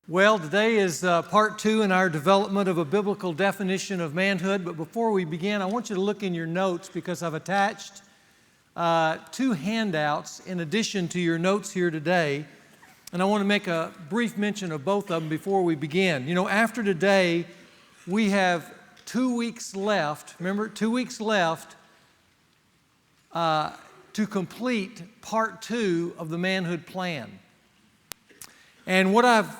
Well, today is part 2 in our development of a biblical definition of manhood. But before we begin, I want you to look in your notes because I've attached 2 handouts in addition to your notes here today. And I want to make a brief mention of both of them before we begin. You know, after today, we have 2 weeks left. Remember, 2 weeks left to complete part 2 of the manhood plan. And what I've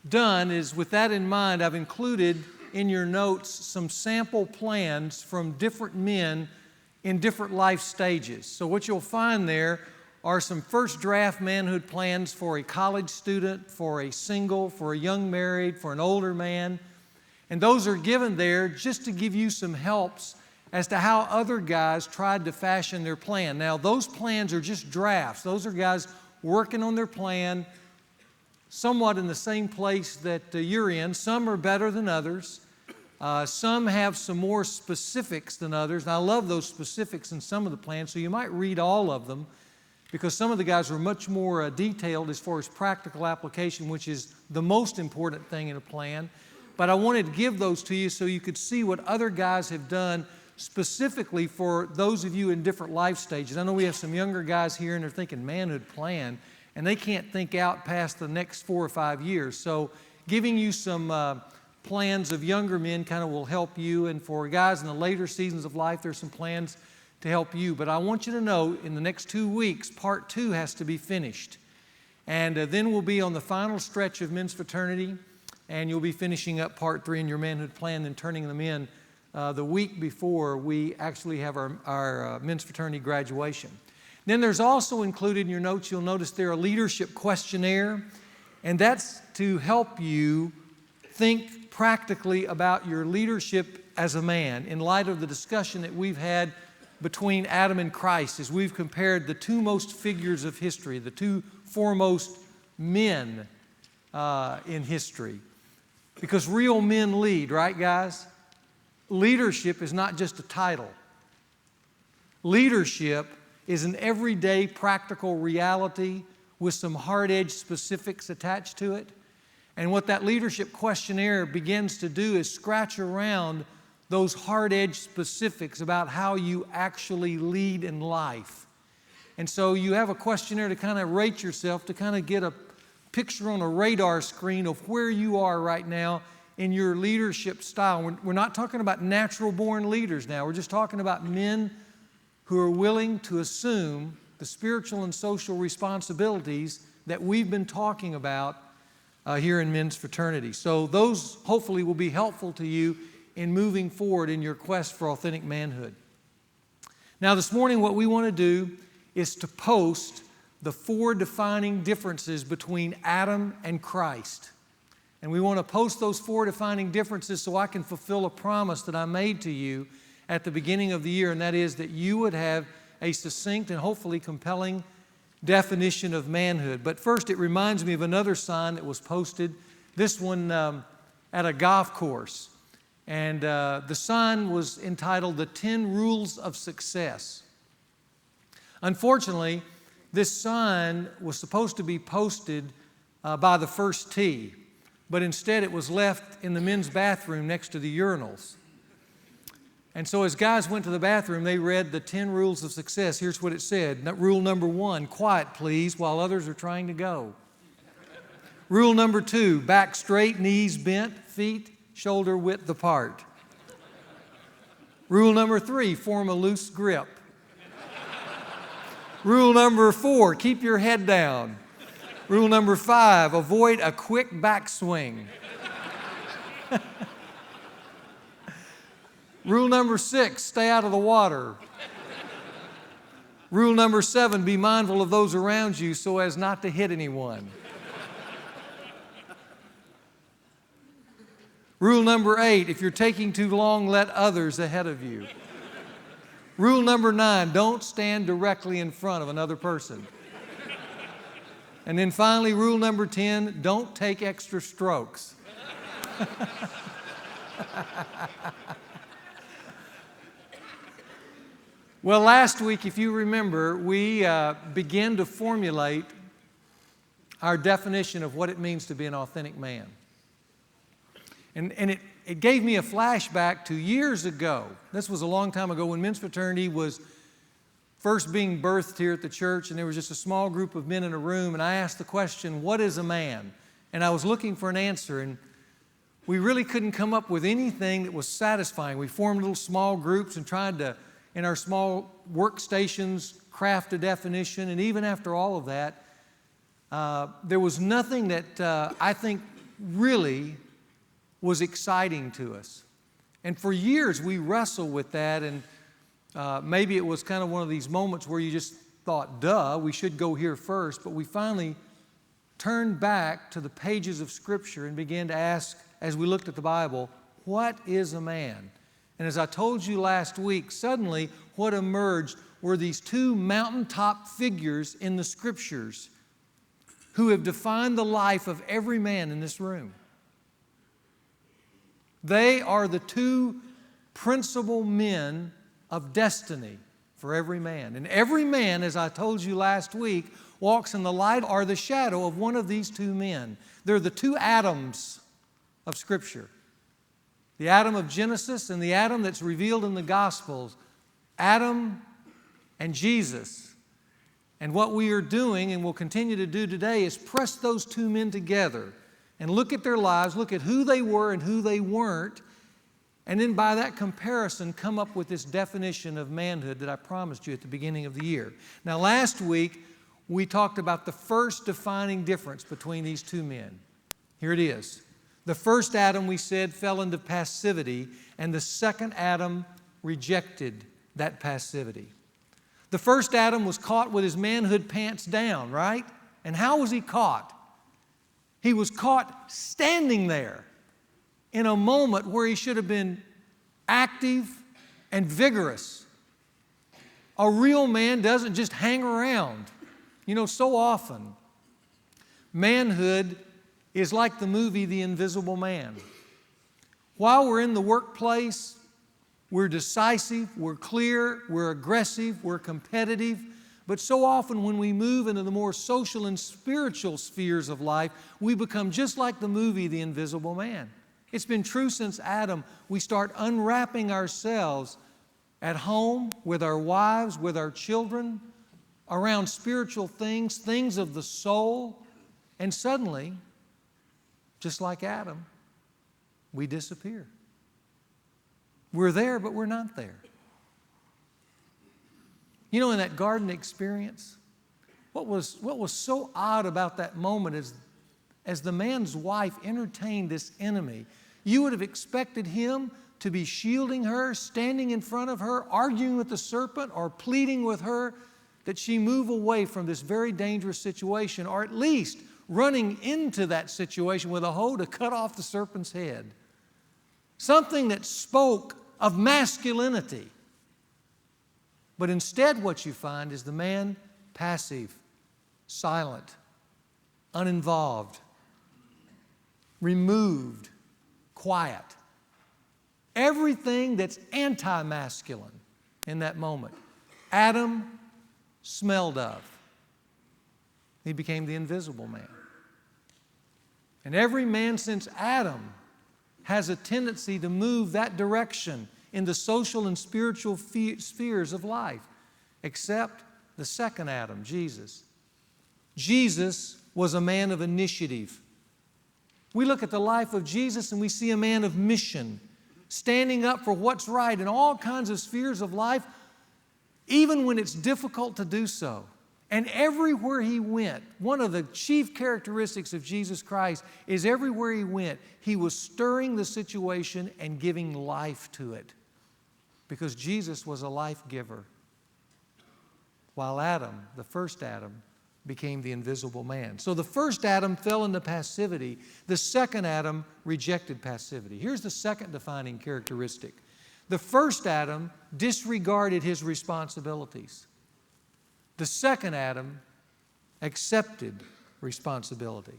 done is, with that in mind, I've included in your notes some sample plans from different men in different life stages. So what you'll find there are some first draft manhood plans for a college student, for a single, for a young married, for an older man. And those are given there just to give you some helps as to how other guys tried to fashion their plan. Now, those plans are just drafts. Those are guys working on their plan, somewhat in the same place that you're in. Some are better than others. Some have some more specifics than others. And I love those specifics in some of the plans, so you might read all of them because some of the guys are much more detailed as far as practical application, which is the most important thing in a plan. But I wanted to give those to you so you could see what other guys have done specifically for those of you in different life stages. I know we have some younger guys here and they're thinking manhood plan, and they can't think out past the next 4 or 5 years. So giving you some plans of younger men kind of will help you. And for guys in the later seasons of life, there's some plans to help you. But I want you to know, in the next 2 weeks, part 2 has to be finished. And then we'll be on the final stretch of men's fraternity, and you'll be finishing up part 3 in your manhood plan and turning them in the week before we actually have our men's fraternity graduation. Then there's also included in your notes, you'll notice there a leadership questionnaire, and that's to help you think practically about your leadership as a man in light of the discussion that we've had between Adam and Christ as we've compared the 2 most figures of history, the 2 foremost men in history. Because real men lead, right, guys? Leadership is not just a title. Leadership is an everyday practical reality with some hard-edged specifics attached to it. And what that leadership questionnaire begins to do is scratch around those hard-edged specifics about how you actually lead in life. And so you have a questionnaire to kind of rate yourself, to kind of get a picture on a radar screen of where you are right now in your leadership style. We're not talking about natural-born leaders now. We're just talking about men who are willing to assume the spiritual and social responsibilities that we've been talking about here in men's fraternity. So those hopefully will be helpful to you in moving forward in your quest for authentic manhood. Now this morning what we want to do is to post the 4 defining differences between Adam and Christ. And we want to post those 4 defining differences so I can fulfill a promise that I made to you at the beginning of the year, and that is that you would have a succinct and hopefully compelling definition of manhood. But first, it reminds me of another sign that was posted, this one at a golf course. And the sign was entitled, "The 10 Rules of Success." Unfortunately, this sign was supposed to be posted by the first tee, but instead it was left in the men's bathroom next to the urinals. And so as guys went to the bathroom, they read the 10 rules of success. Here's what it said. Rule number 1, quiet please while others are trying to go. Rule number 2, back straight, knees bent, feet shoulder width apart. Rule number 3, form a loose grip. Rule number 4, keep your head down. Rule number 5, avoid a quick backswing. Rule number 6, stay out of the water. Rule number 7, be mindful of those around you so as not to hit anyone. Rule number 8, if you're taking too long, let others ahead of you. Rule number 9, don't stand directly in front of another person. And then finally, rule number 10, don't take extra strokes. Well, last week, if you remember, we began to formulate our definition of what it means to be an authentic man. And it gave me a flashback to years ago. This was a long time ago when men's fraternity was first being birthed here at the church, and there was just a small group of men in a room, and I asked the question, what is a man? And I was looking for an answer, and we really couldn't come up with anything that was satisfying. We formed little small groups and tried to, in our small workstations, craft a definition, and even after all of that, there was nothing that I think really was exciting to us. And for years we wrestled with that, and maybe it was kind of one of these moments where you just thought, duh, we should go here first, but we finally turned back to the pages of Scripture and began to ask, as we looked at the Bible, what is a man? And as I told you last week, suddenly what emerged were these two mountaintop figures in the Scriptures who have defined the life of every man in this room. They are the two principal men of destiny for every man. And every man, as I told you last week, walks in the light or the shadow of one of these two men. They're the two Adams of Scripture. The Adam of Genesis and the Adam that's revealed in the Gospels. Adam and Jesus. And what we are doing and will continue to do today is press those two men together and look at their lives, look at who they were and who they weren't, and then by that comparison come up with this definition of manhood that I promised you at the beginning of the year. Now last week we talked about the first defining difference between these two men. Here it is. The first Adam, we said, fell into passivity, and the second Adam rejected that passivity. The first Adam was caught with his manhood pants down, right? And how was he caught? He was caught standing there in a moment where he should have been active and vigorous. A real man doesn't just hang around. You know, so often, manhood is like the movie The Invisible Man. While we're in the workplace, we're decisive, we're clear, we're aggressive, we're competitive. But so often when we move into the more social and spiritual spheres of life, we become just like the movie The Invisible Man. It's been true since Adam. We start unwrapping ourselves at home, with our wives, with our children, around spiritual things, things of the soul, and suddenly, just like Adam, we disappear. We're there, but we're not there. You know, in that garden experience, what was so odd about that moment is, as the man's wife entertained this enemy, you would have expected him to be shielding her, standing in front of her, arguing with the serpent, or pleading with her that she move away from this very dangerous situation, or at least running into that situation with a hoe to cut off the serpent's head. Something that spoke of masculinity. But instead what you find is the man passive, silent, uninvolved, removed, quiet. Everything that's anti-masculine in that moment, Adam smelled of. He became the invisible man. And every man since Adam has a tendency to move that direction in the social and spiritual spheres of life, except the second Adam, Jesus. Jesus was a man of initiative. We look at the life of Jesus and we see a man of mission, standing up for what's right in all kinds of spheres of life, even when it's difficult to do so. And everywhere he went, one of the chief characteristics of Jesus Christ is everywhere he went, he was stirring the situation and giving life to it. Because Jesus was a life giver. While Adam, the first Adam, became the invisible man. So the first Adam fell into passivity. The second Adam rejected passivity. Here's the second defining characteristic. The first Adam disregarded his responsibilities. The second Adam accepted responsibility.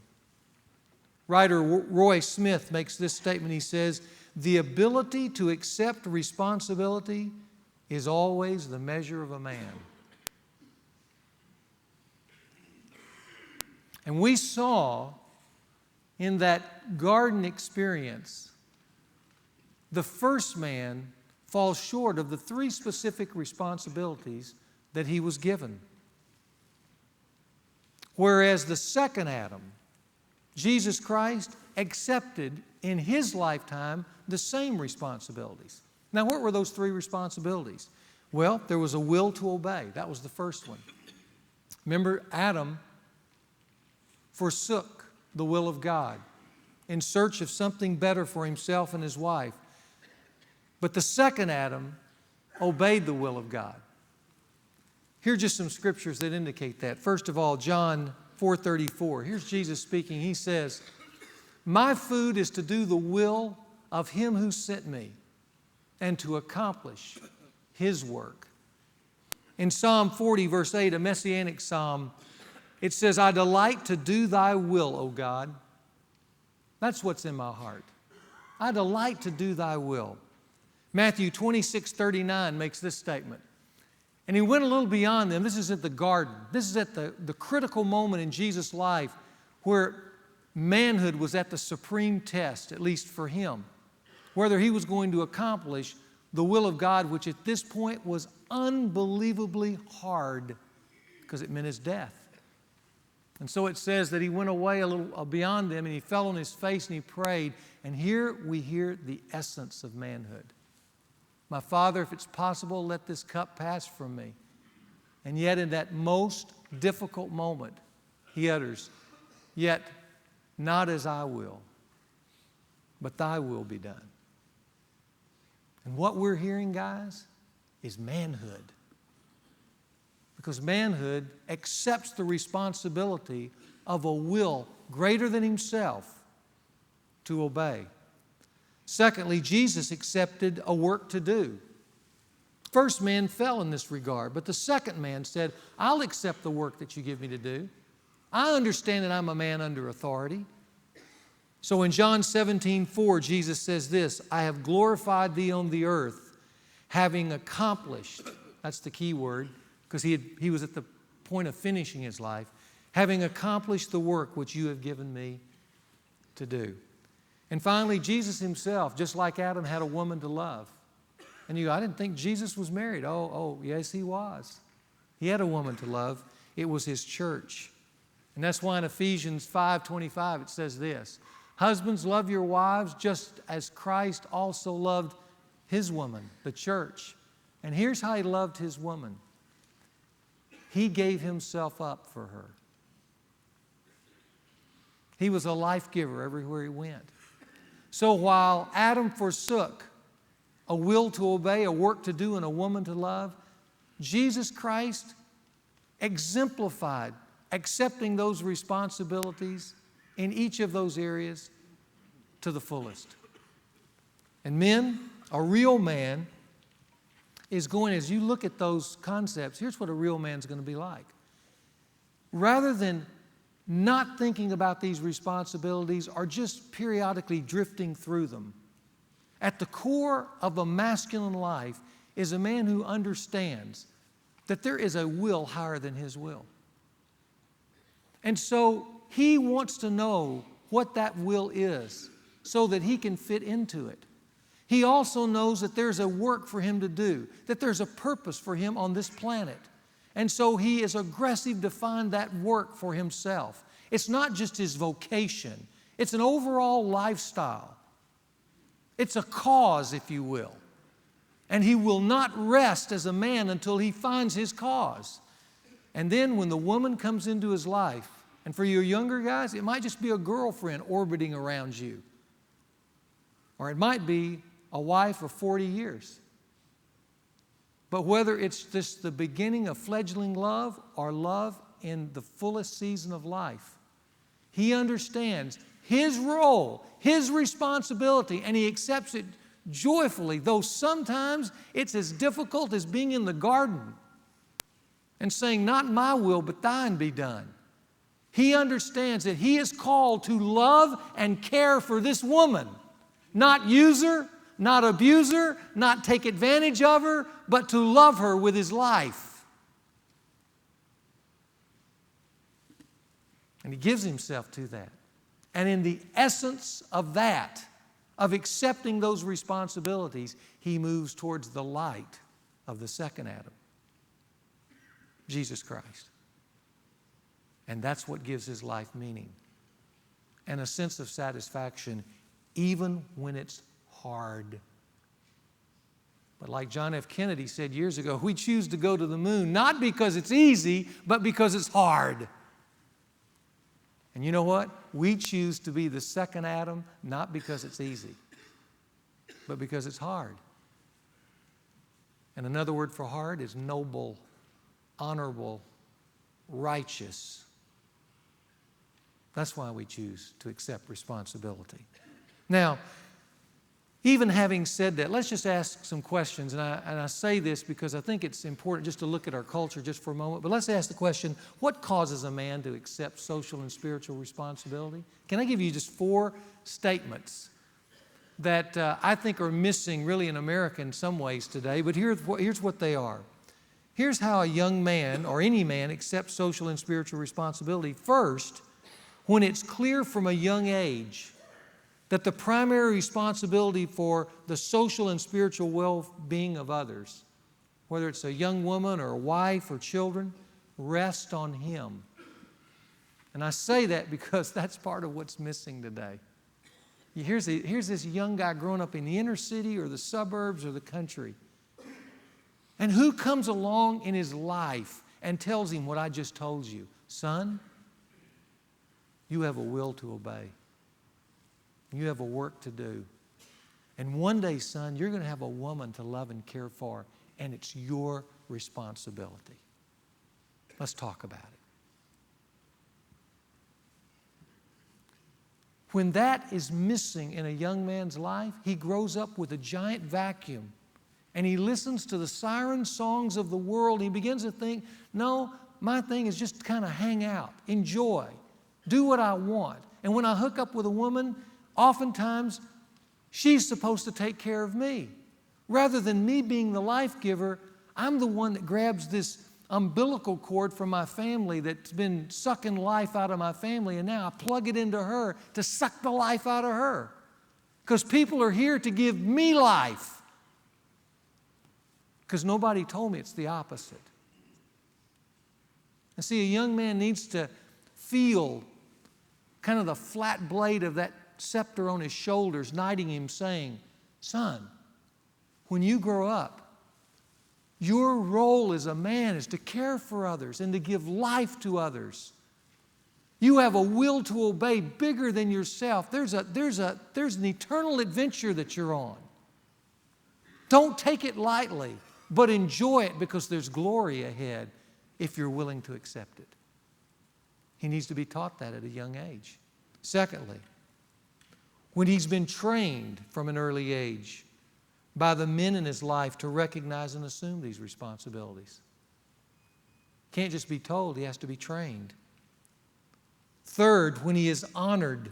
Writer Roy Smith makes this statement. He says, "The ability to accept responsibility is always the measure of a man." And we saw in that garden experience, the first man falls short of the three specific responsibilities that he was given. Whereas the second Adam, Jesus Christ, accepted in his lifetime the same responsibilities. Now, what were those three responsibilities? Well, there was a will to obey. That was the first one. Remember, Adam forsook the will of God in search of something better for himself and his wife. But the second Adam obeyed the will of God. Here are just some scriptures that indicate that. First of all, John 4:34. Here's Jesus speaking. He says, "My food is to do the will of him who sent me and to accomplish his work." In Psalm 40, verse 8, a messianic psalm, it says, "I delight to do thy will, O God." That's what's in my heart. I delight to do thy will. Matthew 26:39 makes this statement. And he went a little beyond them. This is at the garden. This is at the critical moment in Jesus' life where manhood was at the supreme test, at least for him, whether he was going to accomplish the will of God, which at this point was unbelievably hard because it meant his death. And so it says that he went away a little beyond them and he fell on his face and he prayed. And here we hear the essence of manhood. "My Father, if it's possible, let this cup pass from me." And yet in that most difficult moment, he utters, "Yet not as I will, but thy will be done." And what we're hearing, guys, is manhood. Because manhood accepts the responsibility of a will greater than himself to obey. Secondly, Jesus accepted a work to do. First man fell in this regard, but the second man said, "I'll accept the work that you give me to do. I understand that I'm a man under authority." So in John 17:4, Jesus says this, "I have glorified thee on the earth, having accomplished," that's the key word, because he was at the point of finishing his life, "having accomplished the work which you have given me to do." And finally, Jesus himself, just like Adam, had a woman to love. And you go, "I didn't think Jesus was married." Oh, yes, he was. He had a woman to love. It was his church. And that's why in Ephesians 5:25 it says this, "Husbands, love your wives just as Christ also loved his woman," the church. And here's how he loved his woman. He gave himself up for her. He was a life giver everywhere he went. So while Adam forsook a will to obey, a work to do, and a woman to love, Jesus Christ exemplified accepting those responsibilities in each of those areas to the fullest. And men, a real man is going, as you look at those concepts, here's what a real man's going to be like. Rather than not thinking about these responsibilities or just periodically drifting through them, at the core of a masculine life is a man who understands that there is a will higher than his will. And so he wants to know what that will is so that he can fit into it. He also knows that there's a work for him to do, that there's a purpose for him on this planet. And so he is aggressive to find that work for himself. It's not just his vocation. It's an overall lifestyle. It's a cause, if you will. And he will not rest as a man until he finds his cause. And then when the woman comes into his life, and for your younger guys, it might just be a girlfriend orbiting around you. Or it might be a wife of 40 years. But whether it's just the beginning of fledgling love or love in the fullest season of life, he understands his role, his responsibility, and he accepts it joyfully, though sometimes it's as difficult as being in the garden and saying, "Not my will, but thine be done." He understands that he is called to love and care for this woman, not use her, not abuse her, not take advantage of her, but to love her with his life. And he gives himself to that. And in the essence of that, of accepting those responsibilities, he moves towards the light of the second Adam, Jesus Christ. And that's what gives his life meaning and a sense of satisfaction, even when it's hard. But like John F. Kennedy said years ago, we choose to go to the moon not because it's easy, but because it's hard. And you know what? We choose to be the second Adam not because it's easy, but because it's hard. And another word for hard is noble, honorable, righteous. That's why we choose to accept responsibility. Now, even having said that, let's just ask some questions. And I say this because I think it's important just to look at our culture just for a moment. But let's ask the question, what causes a man to accept social and spiritual responsibility? Can I give you just 4 statements that I think are missing really in America in some ways today? But here's what they are. Here's how a young man or any man accepts social and spiritual responsibility. First, when it's clear from a young age that the primary responsibility for the social and spiritual well-being of others, whether it's a young woman or a wife or children, rests on him. And I say that because that's part of what's missing today. Here's this young guy growing up in the inner city or the suburbs or the country. And who comes along in his life and tells him what I just told you? Son, you have a will to obey. You have a work to do. And one day, son, you're going to have a woman to love and care for, and it's your responsibility. Let's talk about it. When that is missing in a young man's life, he grows up with a giant vacuum, and he listens to the siren songs of the world. He begins to think, no, my thing is just to kind of hang out, enjoy, do what I want. And when I hook up with a woman, oftentimes, she's supposed to take care of me. Rather than me being the life giver, I'm the one that grabs this umbilical cord from my family that's been sucking life out of my family, and now I plug it into her to suck the life out of her. Because people are here to give me life. Because nobody told me it's the opposite. And see, a young man needs to feel kind of the flat blade of that scepter on his shoulders, knighting him, saying, son, when you grow up, your role as a man is to care for others and to give life to others. You have a will to obey bigger than yourself. There's an eternal adventure that you're on. Don't take it lightly, but enjoy it because there's glory ahead if you're willing to accept it. He needs to be taught that at a young age. Secondly, when he's been trained from an early age by the men in his life to recognize and assume these responsibilities. Can't just be told, he has to be trained. Third, when he is honored,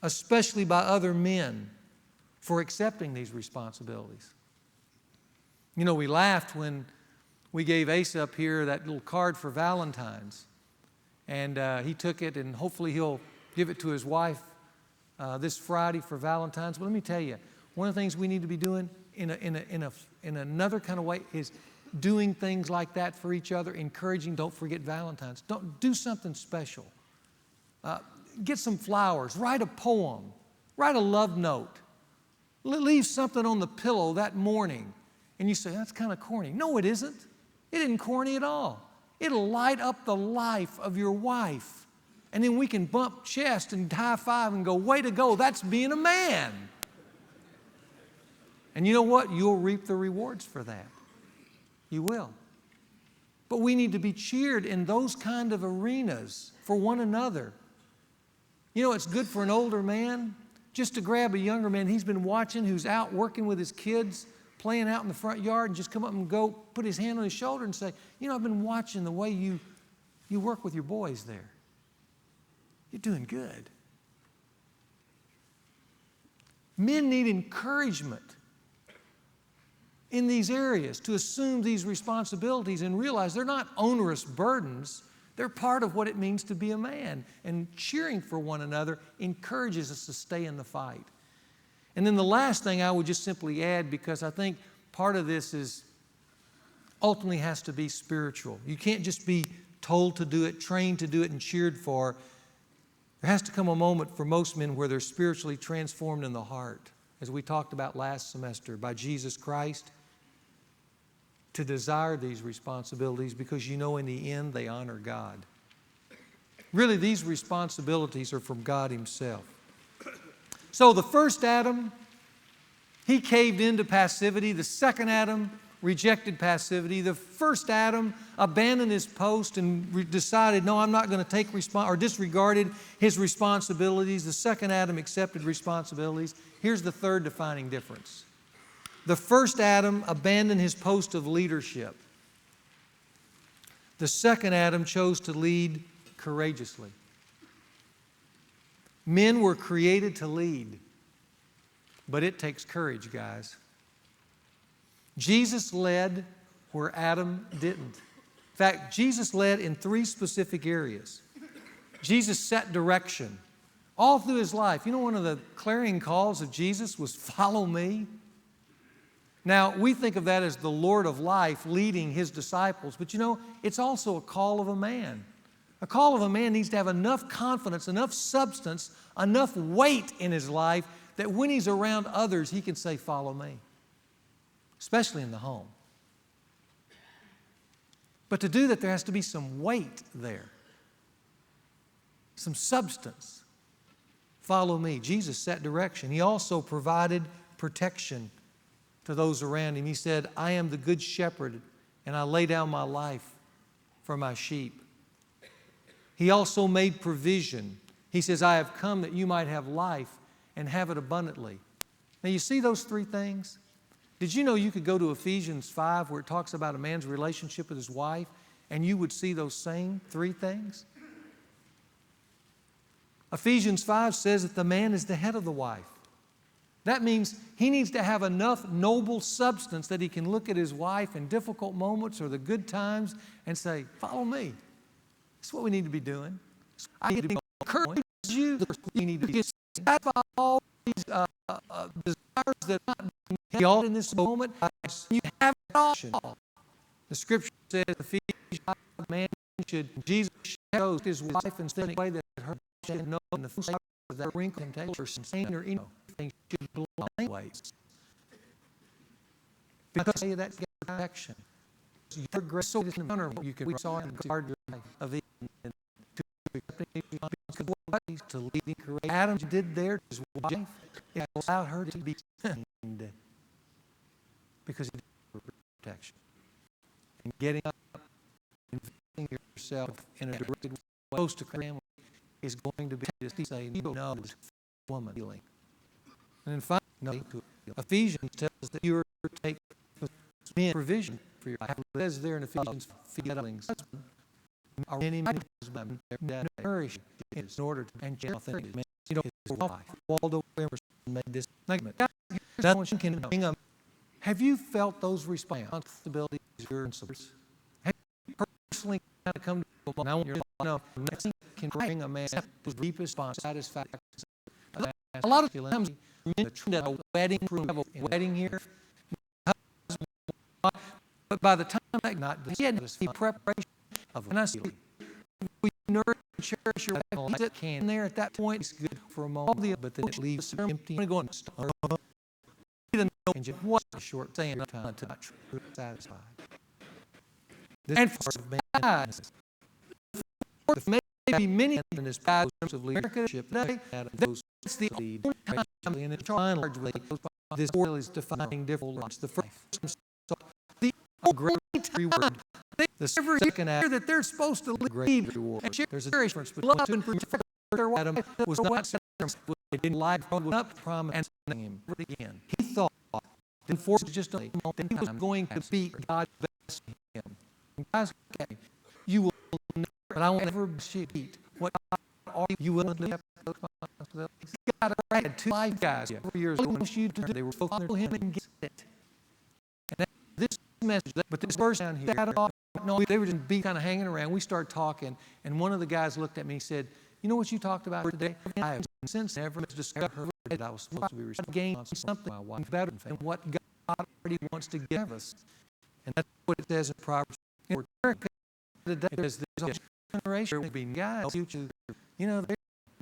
especially by other men, for accepting these responsibilities. You know, we laughed when we gave Asa up here that little card for Valentine's. And he took it, and hopefully he'll give it to his wife this Friday for Valentine's. But let me tell you, one of the things we need to be doing in another kind of way is doing things like that for each other, encouraging. Don't forget Valentine's. Don't do something special. Get some flowers. Write a poem. Write a love note. Leave something on the pillow that morning. And you say, that's kind of corny. No, it isn't. It isn't corny at all. It'll light up the life of your wife. And then we can bump chest and high five and go, way to go, that's being a man. And you know what? You'll reap the rewards for that. You will. But we need to be cheered in those kind of arenas for one another. You know, it's good for an older man just to grab a younger man he's been watching who's out working with his kids, playing out in the front yard, and just come up and go put his hand on his shoulder and say, you know, I've been watching the way you work with your boys there. You're doing good. Men need encouragement in these areas to assume these responsibilities and realize they're not onerous burdens. They're part of what it means to be a man. And cheering for one another encourages us to stay in the fight. And then the last thing I would just simply add, because I think part of this is ultimately has to be spiritual. You can't just be told to do it, trained to do it, and cheered for. There has to come a moment for most men where they're spiritually transformed in the heart, as we talked about last semester, by Jesus Christ, to desire these responsibilities because you know in the end they honor God. Really, these responsibilities are from God Himself. So the first Adam, he caved into passivity. The second Adam rejected passivity. The first Adam abandoned his post and decided, no, I'm not going to take or disregarded his responsibilities. The second Adam accepted responsibilities. Here's the third defining difference. The first Adam abandoned his post of leadership. The second Adam chose to lead courageously. Men were created to lead, but it takes courage, guys. Jesus led where Adam didn't. In fact, Jesus led in 3 specific areas. Jesus set direction all through His life. You know, one of the clarion calls of Jesus was, "Follow me." Now, we think of that as the Lord of life leading His disciples, but you know, it's also a call of a man. A call of a man needs to have enough confidence, enough substance, enough weight in his life that when he's around others, he can say, "Follow me," especially in the home. But to do that, there has to be some weight there, some substance. Follow me. Jesus set direction. He also provided protection to those around Him. He said, "I am the good shepherd, and I lay down my life for my sheep." He also made provision. He says, "I have come that you might have life and have it abundantly." Now, you see those 3 things? Did you know you could go to Ephesians 5 where it talks about a man's relationship with his wife and you would see those same 3 things? Ephesians 5 says that the man is the head of the wife. That means he needs to have enough noble substance that he can look at his wife in difficult moments or the good times and say, "Follow me." That's what we need to be doing. I need to encourage you. You need to satisfy all these desires that are not being held in this moment. You have it all. The Scripture says, Ephesians 5, man should, Jesus chose His wife in such a way that her should know in the flesh that wrinkle and temptation or sin or anything should belong anyways. Because that's protection. Your grace so dishonorable you can saw in guard your life of Eden and to leading courage. Adam did there to his wife. It allowed her to be trained because he did for protection. And getting up and investing yourself in a directed way close to family is going to be to say, "You know this woman healing." And then finally, Ephesians tells us that you are to take provision for your life. It says there in Ephesians, feelings are any husband nourished in order to and things. You know, his wife. Waldo Emerson made this statement. Have you felt those responsibilities of your principles? Have you personally come to a moment? I want you to know nothing can bring a man to deepest satisfaction. A lot of times, the trend of a wedding here. But by the time that not he had the preparation of an assembly. We nourish and cherish your wife. He's can there at that point. It's good for a moment, but then it leaves empty. I'm going to start. And just what a short saying time to not truly satisfied. And for man, maybe many in this passage of leadership today, that's the lead. And it's largely this world is defining different the first. The great reward. The second act that they're supposed to lead reward. There's a difference between to improve Adam was not set they didn't lie up promise and him again. He thought then force just a moment he was going to beat God best him. Guys, okay, you will never, but I will never beat what are you willing to have those responsibilities. God had 2 live guys 4 years ago. They were focused on him and get it. And this message, but this verse down here, No, they were just kind of hanging around. We started talking, and one of the guys looked at me and said, "You know what you talked about today? I have since never discovered that I was supposed to be responsible for something my wife better than what God already wants to give us." And that's what it says in Proverbs. Today, there's this generation will be guys, you know,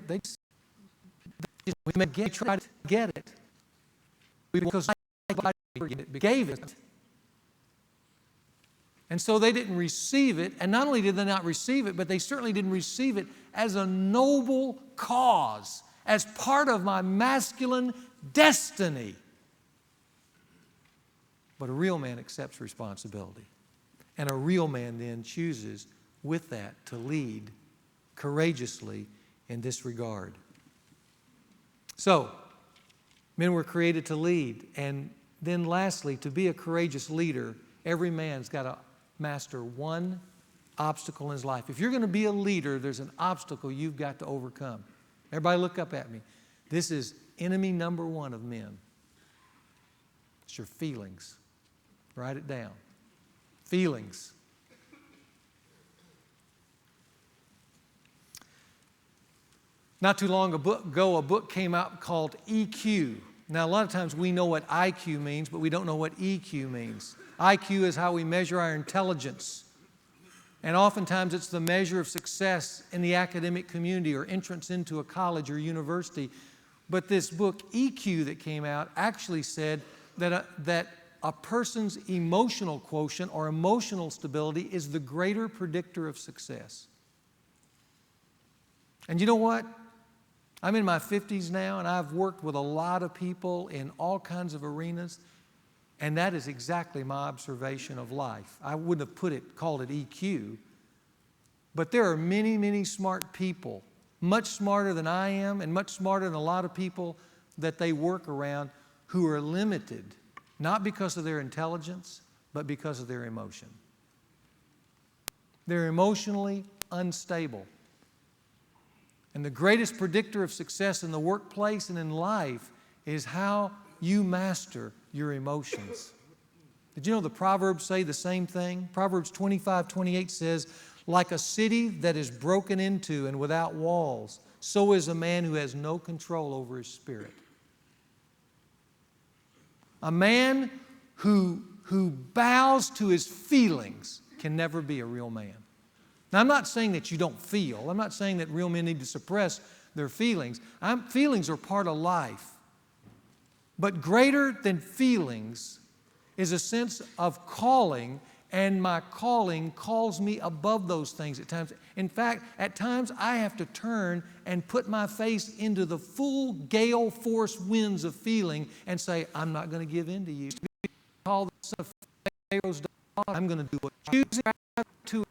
they may try to get it because nobody gave it. And so they didn't receive it, and not only did they not receive it, but they certainly didn't receive it as a noble cause, as part of my masculine destiny. But a real man accepts responsibility. And a real man then chooses with that to lead courageously in this regard. So, men were created to lead. And then lastly, to be a courageous leader, every man's got to master one obstacle in his life. If you're going to be a leader, there's an obstacle you've got to overcome. Everybody look up at me. This is enemy number one of men. It's your feelings. Write it down. Feelings. Not too long ago, a book came out called EQ. Now, a lot of times we know what IQ means, but we don't know what EQ means. IQ is how we measure our intelligence. And oftentimes it's the measure of success in the academic community or entrance into a college or university. But this book, EQ, that came out actually said that a person's emotional quotient or emotional stability is the greater predictor of success. And you know what? I'm in my 50s now, and I've worked with a lot of people in all kinds of arenas, and that is exactly my observation of life. I wouldn't have called it EQ, but there are many, many smart people, much smarter than I am and much smarter than a lot of people that they work around, who are limited, not because of their intelligence, but because of their emotion. They're emotionally unstable. And the greatest predictor of success in the workplace and in life is how you master your emotions. Did you know the Proverbs say the same thing? Proverbs 25:28 says, "Like a city that is broken into and without walls, so is a man who has no control over his spirit." A man who bows to his feelings can never be a real man. Now, I'm not saying that you don't feel. I'm not saying that real men need to suppress their feelings. Feelings are part of life. But greater than feelings is a sense of calling, and my calling calls me above those things at times. In fact, at times I have to turn and put my face into the full gale force winds of feeling and say, "I'm not going to give in to you." Call the son of Pharaoh's daughter. I'm going to do what you choose to